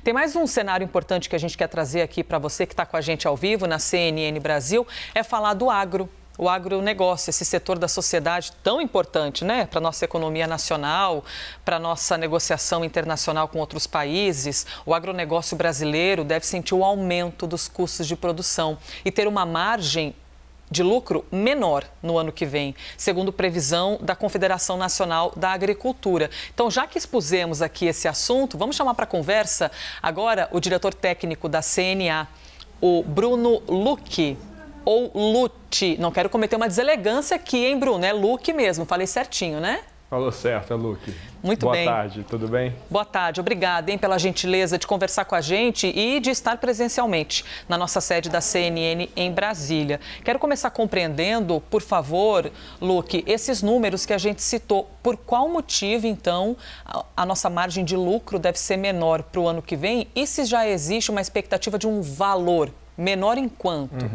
Tem mais um cenário importante que a gente quer trazer aqui para você que está com a gente ao vivo na CNN Brasil, é falar do agro. O agronegócio, esse setor da sociedade tão importante, né, para a nossa economia nacional, para a nossa negociação internacional com outros países. O agronegócio brasileiro deve sentir o aumento dos custos de produção e ter uma margem de lucro menor no ano que vem, segundo previsão da Confederação Nacional da Agricultura. Então, já que expusemos aqui esse assunto, vamos chamar para conversa agora o diretor técnico da CNA, o Bruno Lucchi. Ou Lucchi, não quero cometer uma deselegância aqui, hein, Bruno? É Lucchi mesmo, falei certinho, né? Falou certo, é Lucchi. Muito bem. Boa tarde, tudo bem? Boa tarde, obrigada, hein, pela gentileza de conversar com a gente e de estar presencialmente na nossa sede da CNN em Brasília. Quero começar compreendendo, por favor, Lucchi, esses números que a gente citou. Por qual motivo, então, a nossa margem de lucro deve ser menor para o ano que vem? E se já existe uma expectativa de um valor menor em quanto?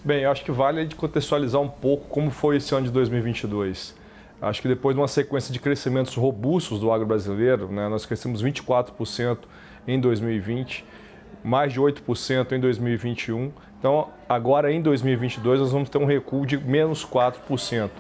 Bem, eu acho que vale de contextualizar um pouco como foi esse ano de 2022. Acho que depois de uma sequência de crescimentos robustos do agro brasileiro, né, nós crescemos 24% em 2020, mais de 8% em 2021. Então, agora em 2022, nós vamos ter um recuo de menos 4%.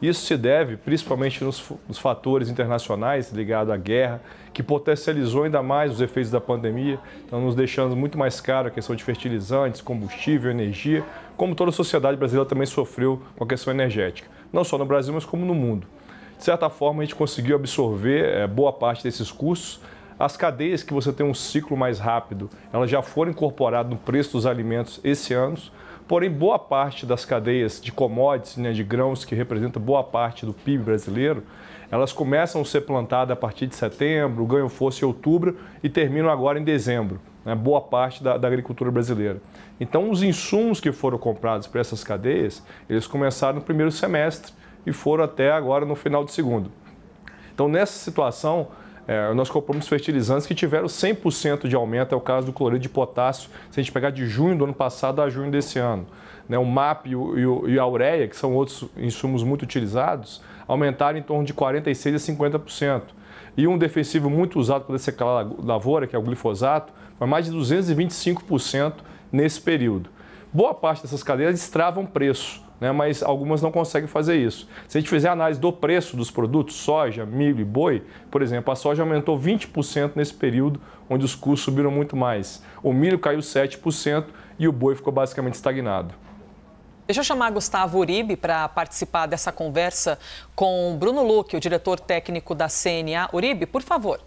Isso se deve principalmente nos fatores internacionais ligados à guerra, que potencializou ainda mais os efeitos da pandemia, então nos deixando muito mais caro a questão de fertilizantes, combustível, energia, como toda a sociedade brasileira também sofreu com a questão energética, não só no Brasil, mas como no mundo. De certa forma, a gente conseguiu absorver boa parte desses custos. As cadeias que você tem um ciclo mais rápido, elas já foram incorporadas no preço dos alimentos esse ano. Porém, boa parte das cadeias de commodities, né, de grãos, que representam boa parte do PIB brasileiro, elas começam a ser plantadas a partir de setembro, ganham força em outubro e terminam agora em dezembro, né, boa parte da agricultura brasileira. Então, os insumos que foram comprados para essas cadeias, eles começaram no primeiro semestre e foram até agora no final do segundo. Então, nessa situação, nós compramos fertilizantes que tiveram 100% de aumento, é o caso do cloreto de potássio, se a gente pegar de junho do ano passado a junho desse ano. O MAP e a ureia, que são outros insumos muito utilizados, aumentaram em torno de 46% a 50%. E um defensivo muito usado para dessecar lavoura, que é o glifosato, foi mais de 225% nesse período. Boa parte dessas cadeias destravam preço, mas algumas não conseguem fazer isso. Se a gente fizer a análise do preço dos produtos, soja, milho e boi, por exemplo, a soja aumentou 20% nesse período, onde os custos subiram muito mais. O milho caiu 7% e o boi ficou basicamente estagnado. Deixa eu chamar Gustavo Uribe para participar dessa conversa com Bruno Lucchi, o diretor técnico da CNA. Uribe, por favor.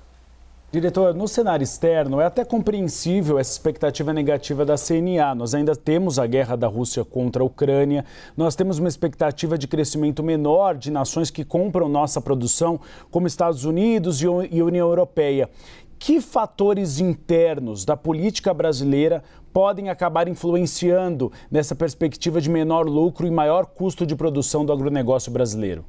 Diretor, no cenário externo, é até compreensível essa expectativa negativa da CNA. Nós ainda temos a guerra da Rússia contra a Ucrânia, nós temos uma expectativa de crescimento menor de nações que compram nossa produção, como Estados Unidos e União Europeia. Que fatores internos da política brasileira podem acabar influenciando nessa perspectiva de menor lucro e maior custo de produção do agronegócio brasileiro?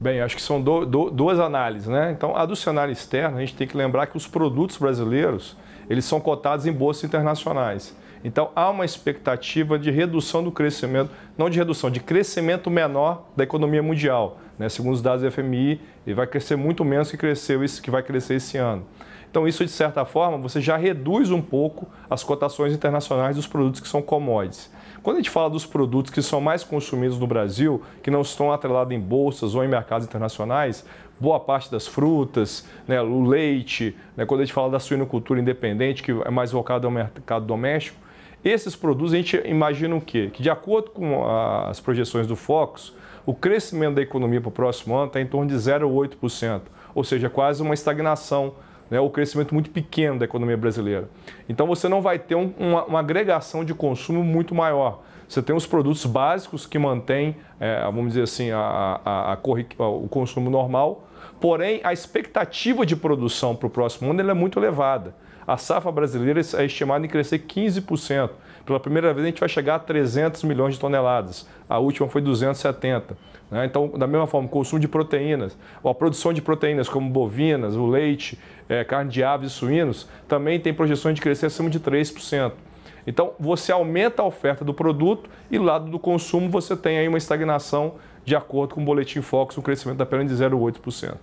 Bem, acho que são duas análises, né? Então, a do cenário externo, a gente tem que lembrar que os produtos brasileiros, eles são cotados em bolsas internacionais. Então, há uma expectativa de redução do crescimento, não de redução, de crescimento menor da economia mundial, né? Segundo os dados do FMI, ele vai crescer muito menos que vai crescer esse ano. Então, isso, de certa forma, você já reduz um pouco as cotações internacionais dos produtos que são commodities. Quando a gente fala dos produtos que são mais consumidos no Brasil, que não estão atrelados em bolsas ou em mercados internacionais, boa parte das frutas, né, o leite, né, quando a gente fala da suinocultura independente, que é mais voltada ao mercado doméstico, esses produtos a gente imagina o quê? Que de acordo com as projeções do Focus, o crescimento da economia para o próximo ano está em torno de 0,8%, ou seja, quase uma estagnação, o crescimento muito pequeno da economia brasileira. Então você não vai ter uma agregação de consumo muito maior. Você tem os produtos básicos que mantêm, vamos dizer assim, o consumo normal, porém a expectativa de produção para o próximo ano é muito elevada. A safra brasileira é estimada em crescer 15%. Pela primeira vez a gente vai chegar a 300 milhões de toneladas. A última foi 270. Então, da mesma forma, o consumo de proteínas, ou a produção de proteínas como bovinas, o leite, carne de aves e suínos, também tem projeções de crescer acima de 3%. Então, você aumenta a oferta do produto e, do lado do consumo, você tem aí uma estagnação, de acordo com o Boletim Focus, um crescimento apenas de 0,8%.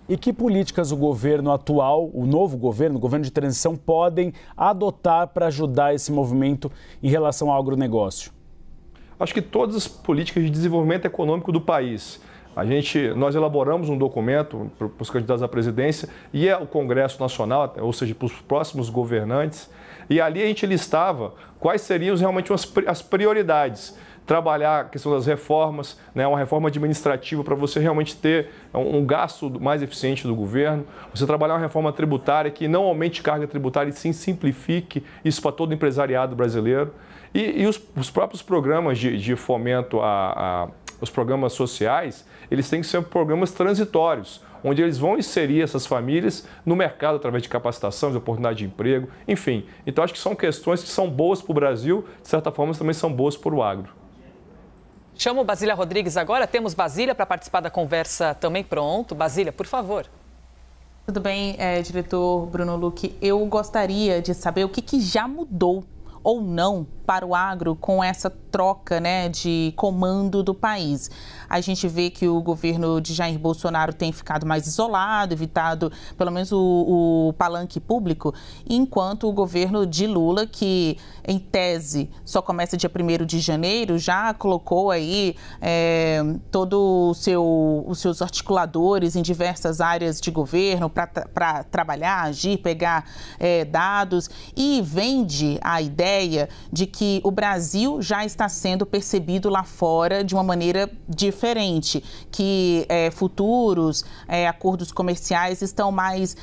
E que políticas o governo atual, o novo governo, o governo de transição, podem adotar para ajudar esse movimento em relação ao agronegócio? Acho que todas as políticas de desenvolvimento econômico do país. Nós elaboramos um documento para os candidatos à presidência e o Congresso Nacional, ou seja, para os próximos governantes, e ali a gente listava quais seriam realmente as prioridades. Trabalhar a questão das reformas, né, uma reforma administrativa para você realmente ter um gasto mais eficiente do governo, você trabalhar uma reforma tributária que não aumente carga tributária e sim simplifique isso para todo o empresariado brasileiro. E os próprios programas de fomento os programas sociais, eles têm que ser programas transitórios, onde eles vão inserir essas famílias no mercado através de capacitação, de oportunidade de emprego, enfim. Então, acho que são questões que são boas para o Brasil, de certa forma, também são boas para o agro. Chamo Basília Rodrigues agora. Temos Basília para participar da conversa também. Pronto. Basília, por favor. Tudo bem, diretor Bruno Lucchi. Eu gostaria de saber o que já mudou ou não para o agro com essa troca, né, de comando do país. A gente vê que o governo de Jair Bolsonaro tem ficado mais isolado, evitado pelo menos o palanque público, enquanto o governo de Lula, que em tese só começa dia 1º de janeiro, já colocou aí todos os seus articuladores em diversas áreas de governo para trabalhar, agir, pegar dados e vende a ideia de que o Brasil já está sendo percebido lá fora de uma maneira diferente, que futuros acordos comerciais estão mais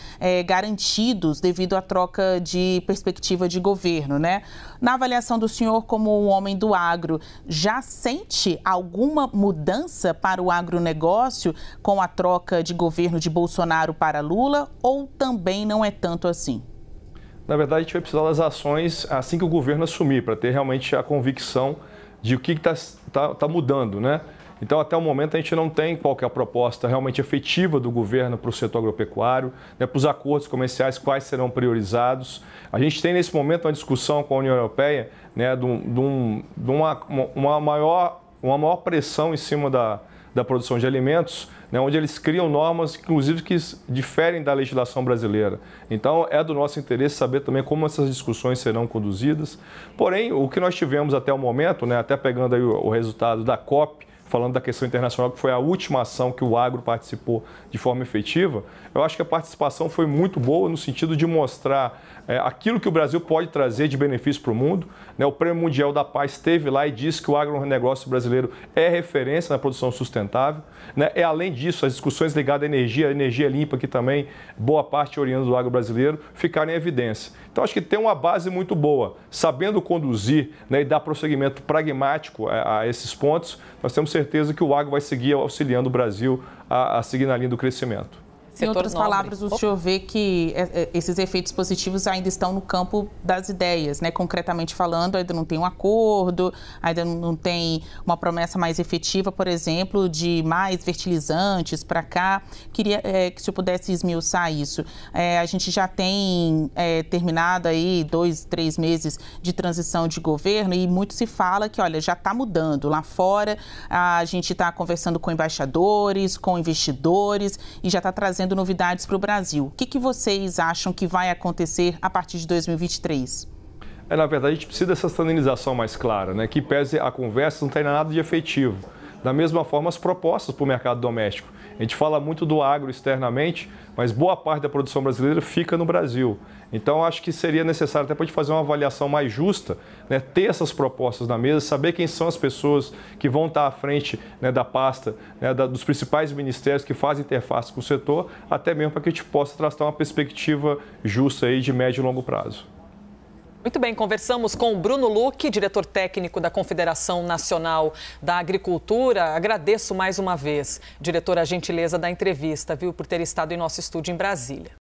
garantidos devido à troca de perspectiva de governo, né? Na avaliação do senhor como um homem do agro, já sente alguma mudança para o agronegócio com a troca de governo de Bolsonaro para Lula ou também não é tanto assim? Na verdade, a gente vai precisar das ações assim que o governo assumir, para ter realmente a convicção de o que está mudando, né? Então, até o momento, a gente não tem qualquer proposta realmente efetiva do governo para o setor agropecuário, né, para os acordos comerciais, quais serão priorizados. A gente tem, nesse momento, uma discussão com a União Europeia, né, de uma maior pressão em cima da produção de alimentos, né, onde eles criam normas, inclusive, que diferem da legislação brasileira. Então, é do nosso interesse saber também como essas discussões serão conduzidas. Porém, o que nós tivemos até o momento, né, até pegando aí o resultado da COP, falando da questão internacional, que foi a última ação que o agro participou de forma efetiva, eu acho que a participação foi muito boa no sentido de mostrar aquilo que o Brasil pode trazer de benefício para o mundo. O Prêmio Mundial da Paz esteve lá e disse que o agronegócio brasileiro é referência na produção sustentável. Além disso, as discussões ligadas à energia limpa, que também boa parte oriunda do agro brasileiro, ficaram em evidência. Então, acho que tem uma base muito boa. Sabendo conduzir, né, e dar prosseguimento pragmático a esses pontos, nós temos certeza que o agro vai seguir auxiliando o Brasil a seguir na linha do crescimento. Em outras palavras, o senhor vê que esses efeitos positivos ainda estão no campo das ideias, né? Concretamente falando, ainda não tem um acordo, ainda não tem uma promessa mais efetiva, por exemplo, de mais fertilizantes para cá. Queria que o senhor pudesse esmiuçar isso. A gente já tem terminado aí 2, 3 meses de transição de governo e muito se fala que, olha, já está mudando. Lá fora, a gente está conversando com embaixadores, com investidores e já está trazendo novidades para o Brasil. O que vocês acham que vai acontecer a partir de 2023? Na verdade, a gente precisa dessa standardização mais clara, né? Que pese a conversa, não tem nada de efetivo. Da mesma forma, as propostas para o mercado doméstico. A gente fala muito do agro externamente, mas boa parte da produção brasileira fica no Brasil. Então, acho que seria necessário, até para a gente fazer uma avaliação mais justa, né, ter essas propostas na mesa, saber quem são as pessoas que vão estar à frente, né, da pasta, né, dos principais ministérios que fazem interface com o setor, até mesmo para que a gente possa traçar uma perspectiva justa aí de médio e longo prazo. Muito bem, conversamos com o Bruno Lucchi, diretor técnico da Confederação Nacional da Agricultura. Agradeço mais uma vez, diretor, a gentileza da entrevista, viu, por ter estado em nosso estúdio em Brasília.